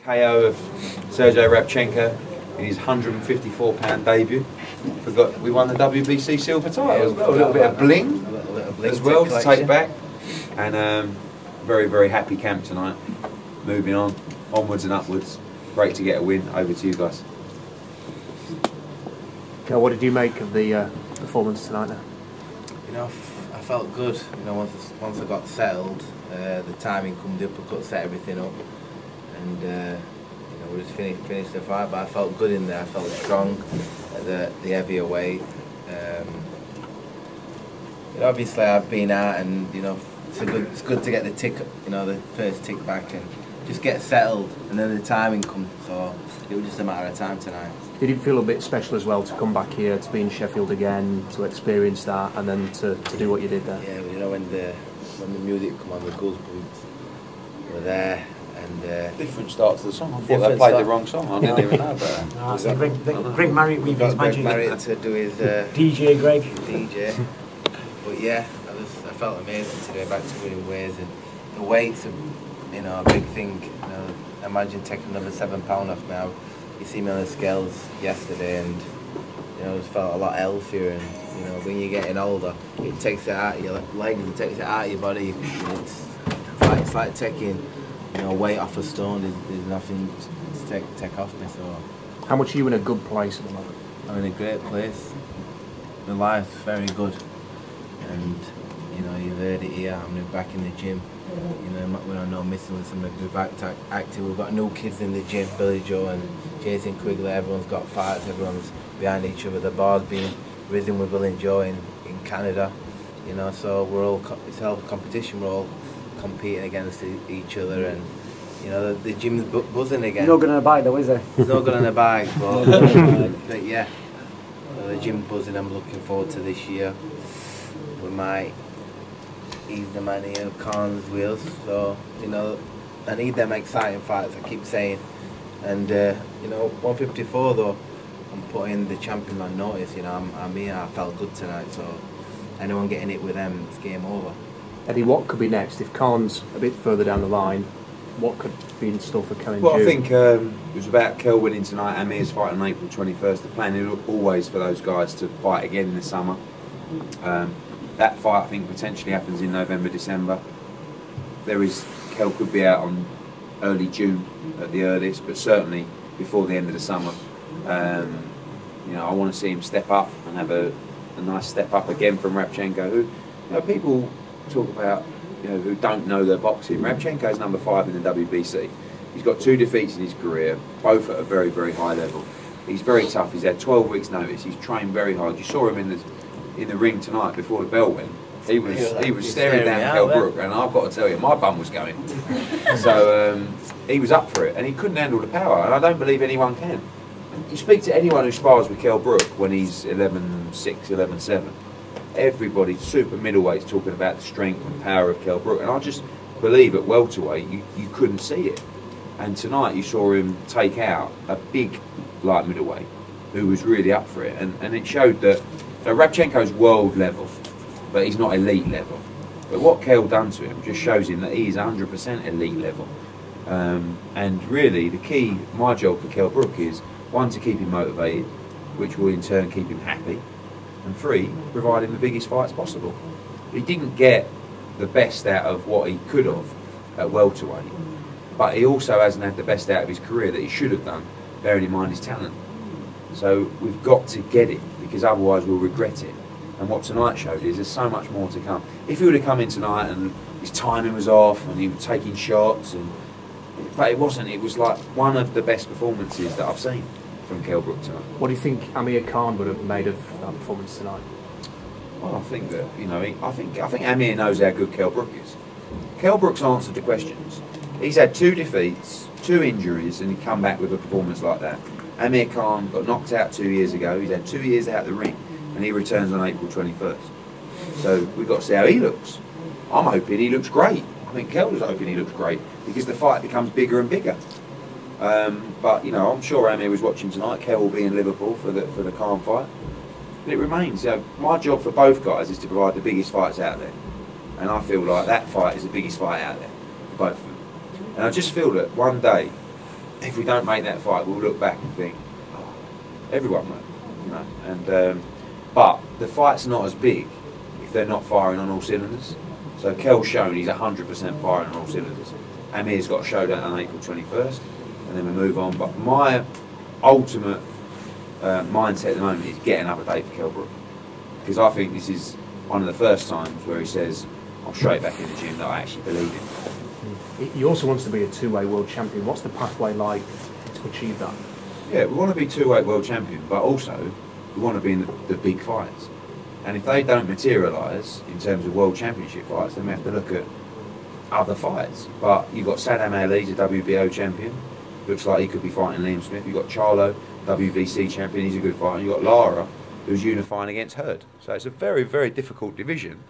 KO of Sergey Rabchenko in his £154 debut. Forgot we won the WBC silver title as well. A little bit of bling as well to take back. And very, very happy camp tonight. Moving on, onwards and upwards. Great to get a win. Over to you guys. Kel, what did you make of the performance tonight now? You know, I felt good. You know, once I got settled, the timing come, the uppercut set everything up, and you know, we just finished the fight. But I felt good in there. I felt strong at the heavier weight. You know, obviously I've been out, and you know, it's good to get the tick. You know, the first tick back and just get settled, and then the timing come. So it was just a matter of time tonight. Did it feel a bit special as well to come back here, to be in Sheffield again, to experience that, and then to do what you did there? Yeah, you know, when the music come on, the goosebumps were there, and different start to the song. I thought they played the wrong song. I didn't even know about that. No, Greg Marriott with his magic. Marriott to do his DJ Greg. DJ. But yeah, I felt amazing today, back to winning ways, and the weight's you know, a big thing. You know, imagine taking another £7 off now. You see me on the scales yesterday, and you know, I just felt a lot healthier. And you know, when you're getting older, it takes it out of your legs, it takes it out of your body. It's like taking, you know, weight off a stone. There's nothing to take off me. So, how much are you in a good place at the moment? I'm in a great place. My life's very good, and you know, you've heard it here. I'm back in the gym. You know, when I know missing with somebody, we're back to active. We've got new kids in the gym, Billy Joe and Jason Quigley. Everyone's got fights, everyone's behind each other. The bar's being risen with Billy Joe in Canada. You know, so we're all, it's all competition, we're all competing against each other, and you know, the gym's buzzing again. No good on a bike though, is there? There's no good on a bike, but yeah, the gym's buzzing. I'm looking forward to this year. We might ease the man here, Khan's wheels, so you know, I need them exciting fights, I keep saying. And you know, 154 though, I'm putting the champion on notice. You know, I'm here. I felt good tonight, so anyone getting it with them, it's game over. Eddie, what could be next if Khan's a bit further down the line? What could be in store for Kell in June? Well, I think it was about Kell winning tonight. Amir's fighting on April 21st. The plan is always for those guys to fight again in the summer. That fight, I think, potentially happens in November, December. Kell could be out on early June at the earliest, but certainly before the end of the summer. You know, I want to see him step up and have a nice step up again from Rabchenko, who, you know, people talk about, you know, who don't know their boxing. Rabchenko's number 5 in the WBC. He's got 2 defeats in his career, both at a very, very high level. He's very tough. He's had 12 weeks' notice. He's trained very hard. You saw him in the ring tonight before the bell went. He was staring down Kell Brook, and I've got to tell you, my bum was going. So he was up for it, and he couldn't handle the power, and I don't believe anyone can. You speak to anyone who spars with Kell Brook when he's 11'6", 11'7", everybody, super middleweights, talking about the strength and power of Kell Brook, and I just believe at welterweight you couldn't see it. And tonight you saw him take out a big light middleweight who was really up for it, and it showed that Rabchenko's world level, but he's not elite level. But what Kell done to him just shows him that he is 100% elite level. And really, the key, my job for Kell Brook is, 1, to keep him motivated, which will in turn keep him happy, and 3, provide him the biggest fights possible. He didn't get the best out of what he could have at welterweight, but he also hasn't had the best out of his career that he should have done, bearing in mind his talent. So we've got to get it, because otherwise we'll regret it. And what tonight showed is there's so much more to come. If he would have come in tonight and his timing was off and he was taking shots, but it wasn't. It was like one of the best performances that I've seen from Kell Brook tonight. What do you think Amir Khan would have made of that performance tonight? Well, I think that, you know, I think Amir knows how good Kell Brook is. Kell Brook's answered the questions. He's had 2 defeats, 2 injuries, and he come back with a performance like that. Amir Khan got knocked out 2 years ago. He's had 2 years out of the ring, and he returns on April 21st. So we've got to see how he looks. I'm hoping he looks great. I think Kell's hoping he looks great, because the fight becomes bigger and bigger. But you know, I'm sure Amir was watching tonight. Kell will be in Liverpool for the Khan fight. But it remains, you know, my job for both guys is to provide the biggest fights out there, and I feel like that fight is the biggest fight out there for both of them. And I just feel that one day if we don't make that fight, we'll look back and think, oh, everyone will, you know. And but the fight's not as big if they're not firing on all cylinders. So Kell's shown he's 100% firing on all cylinders. Amir's got a showdown on April 21st, and then we move on. But my ultimate mindset at the moment is get another day for Kell Brook, because I think this is one of the first times where he says, I'm straight back in the gym, that I actually believe in. He also wants to be a two-way world champion. What's the pathway like to achieve that? Yeah, we want to be two-weight world champion, but also we want to be in the big fights. And if they don't materialise in terms of world championship fights, then we have to look at other fights. But you've got Saddam Ali, he's a WBO champion. Looks like he could be fighting Liam Smith. You've got Charlo, WBC champion, he's a good fighter. You've got Lara, who's unifying against Hurd. So it's a very, very difficult division.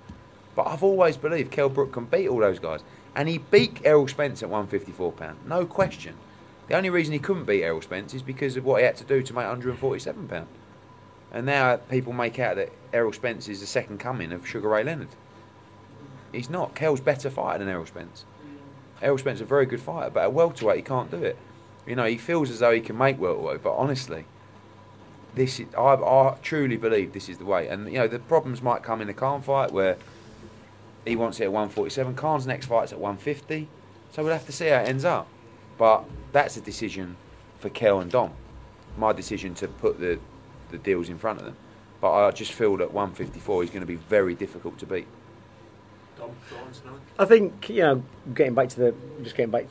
But I've always believed Kell Brook can beat all those guys. And he beat Errol Spence at £154, no question. The only reason he couldn't beat Errol Spence is because of what he had to do to make £147. And now people make out that Errol Spence is the second coming of Sugar Ray Leonard. He's not. Kell's better fighter than Errol Spence. Errol Spence is a very good fighter, but at welterweight he can't do it. You know, he feels as though he can make welterweight, but honestly, I truly believe this is the way. And you know, the problems might come in the Khan fight where he wants it at 147. Khan's next fight's at 150, so we'll have to see how it ends up. But that's a decision for Kell and Dom. My decision to put the deals in front of them. But I just feel that 154 is going to be very difficult to beat. Dom, thoughts now? I think, you know, getting back to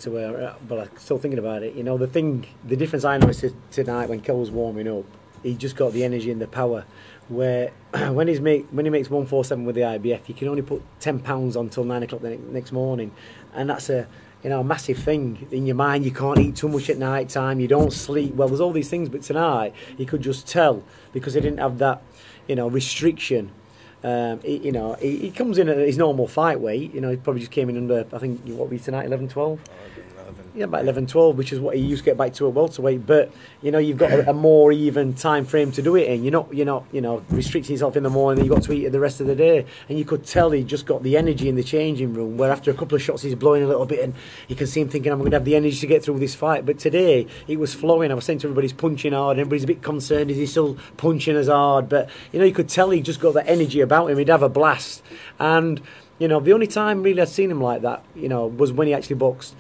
where, but I'm still thinking about it. You know, the difference I noticed tonight when Kell was warming up, he just got the energy and the power. Where when he makes 147 with the IBF, you can only put £10 on till 9 o'clock the next morning, and that's a massive thing in your mind. You can't eat too much at night time. You don't sleep well. There's all these things, but tonight he could just tell because he didn't have that, restriction. He comes in at his normal fight weight. You know, he probably just came in under, I think, what were you tonight, 11, 12? Yeah, about 11, 12, which is what he used to get back to at welterweight. But you've got a more even time frame to do it in. You're not restricting yourself in the morning. Then you've got to eat it the rest of the day. And you could tell he just got the energy in the changing room. Where after a couple of shots, he's blowing a little bit, and you can see him thinking, "I'm going to have the energy to get through this fight." But today, it was flowing. I was saying to everybody, he's punching hard. And everybody's a bit concerned. Is he still punching as hard? But you could tell he just got that energy about him. He'd have a blast. And the only time really I'd seen him like that, was when he actually boxed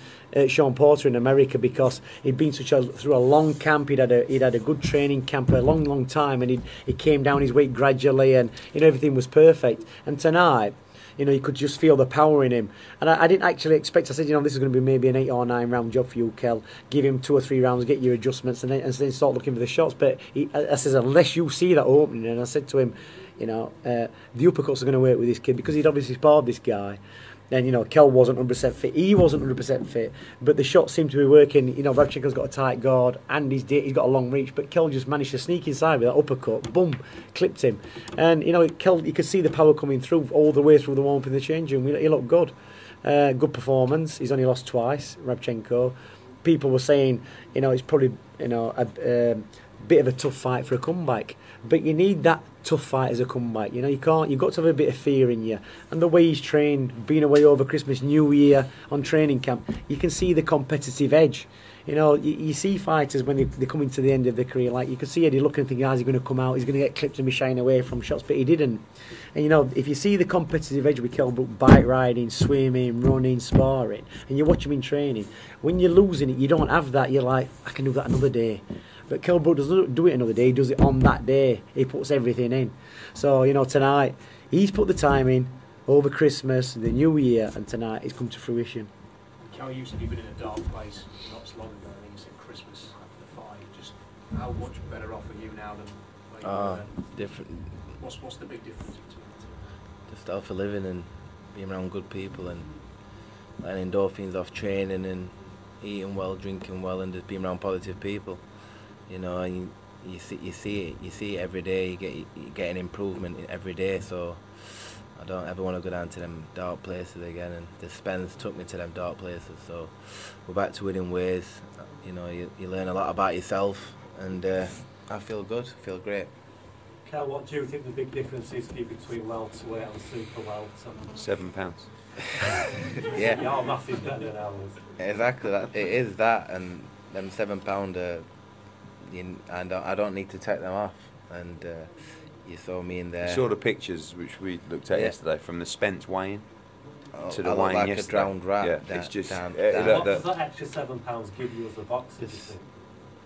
Sean Porter in America, because he'd been through a long camp. He'd had a good training camp a long time, and he came down his weight gradually, and everything was perfect. And tonight, you could just feel the power in him. And I didn't actually expect. I said, this is going to be maybe an 8 or 9 round job for you, Kell. Give him 2 or 3 rounds, get your adjustments, and then start looking for the shots. But I said, unless you see that opening, and I said to him, the uppercuts are going to work with this kid, because he'd obviously sparred this guy. And Kell wasn't 100% fit. He wasn't 100% fit, but the shots seemed to be working. Radchenko's got a tight guard and he's got a long reach, but Kell just managed to sneak inside with that uppercut. Boom, clipped him. And Kell, you could see the power coming through all the way through the warm up in the changing room. He looked good. Good performance. He's only lost twice, Radchenko. People were saying, it's probably a bit of a tough fight for a comeback, but you need that tough fight as a comeback. You've got to have a bit of fear in you. And the way he's trained, being away over Christmas, New Year on training camp, you can see the competitive edge. You see fighters when they come into the end of their career, like you can see Eddie looking and thinking, how's he going to come out? He's going to get clipped and be shying away from shots, but he didn't. And if you see the competitive edge with Kell Brook, bike riding, swimming, running, sparring, and you watch him in training, when you're losing it, you don't have that. You're like, I can do that another day. But Kell Brook doesn't do it another day, he does it on that day. He puts everything in. So, tonight, he's put the time in over Christmas, the New Year, and tonight it's come to fruition. Kell, you said you've been in a dark place not so long ago, and you said Christmas after the fight. Just how much better off are you now than when you were then? Different. What's the big difference between the two? Just out for living and being around good people and letting endorphins off training and eating well, drinking well, and just being around positive people. And you see it every day. You get an improvement every day. So I don't ever want to go down to them dark places again. And the Spence took me to them dark places. So we're back to winning ways. You learn a lot about yourself, and I feel good. Feel great. Kell, what do you think the big difference is for you between welterweight and super welter? £7. Yeah. Your math is better than ours. Exactly. It is that, and them 7 pounder, and I don't need to take them off. And you saw me in there. You saw the pictures which we looked at yesterday from the Spence weighing to the I look weighing like yesterday. a drowned rat. Yeah, it's just. down. What does that extra £7 give you as a boxer? Do you think?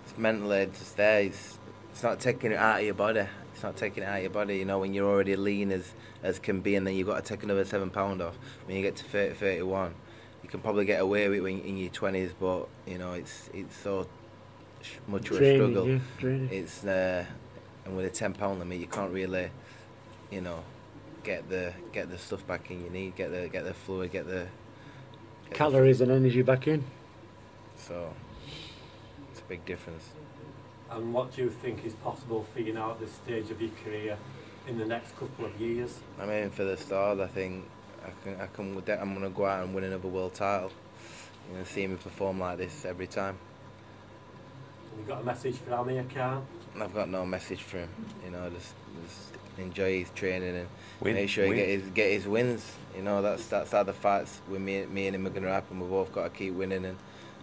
It's mentally, it's there. It's not taking it out of your body. It's not taking it out of your body. You know, when you're already lean as can be, and then you've got to take another 7 pound off. When you get to 30, 31, you can probably get away with it in your 20s, but you know, it's so much of a struggle. Yeah, draining. It's and with a 10 pound limit, you can't really, you know, get the stuff back in you need, get the fluid, get Calories and energy back in. So it's a big difference. And what do you think is possible for you now at this stage of your career in the next couple of years? I'm aiming for the stars. I think I'm going to go out and win another world title. You're going to see me perform like this every time. Have you got a message for Amir Khan? I've got no message for him. You know, just enjoy his training and Win, make sure win. he get his wins. You know, that's how the fights with me and him are going to happen. We've both got to keep winning, and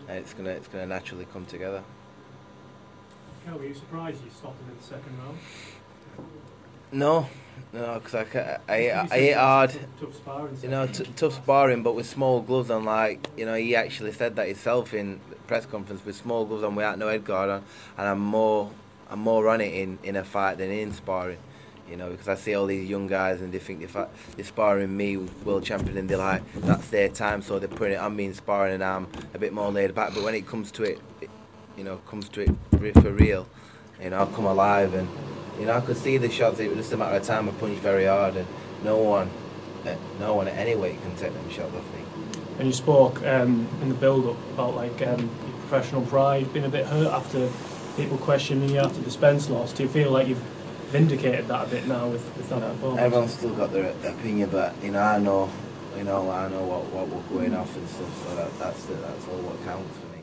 it's gonna naturally come together. Kell, were you surprised you stopped him in the second round? No, because I hit hard. Tough sparring. You know, tough sparring, but with small gloves on. Like, you know, he actually said that himself in the press conference, with small gloves on, without no head guard on, and I'm more on it in a fight than in sparring. You know, because I see all these young guys and they think they're sparring me, world champion, and they're like, that's their time, so they're putting it on me in sparring, and I'm a bit more laid back. But when it comes to it, you know, for real, you know, I'll come alive, and you know, I could see the shots. It was just a matter of time. I punched very hard, and no one at any weight can take them shots off me. And you spoke in the build-up about like your professional pride being a bit hurt after people questioning you after the Spence loss. Do you feel like you've vindicated that a bit now with that performance? Everyone's still got their opinion, but you know, I know what we're going off and stuff. So that's all what counts for me.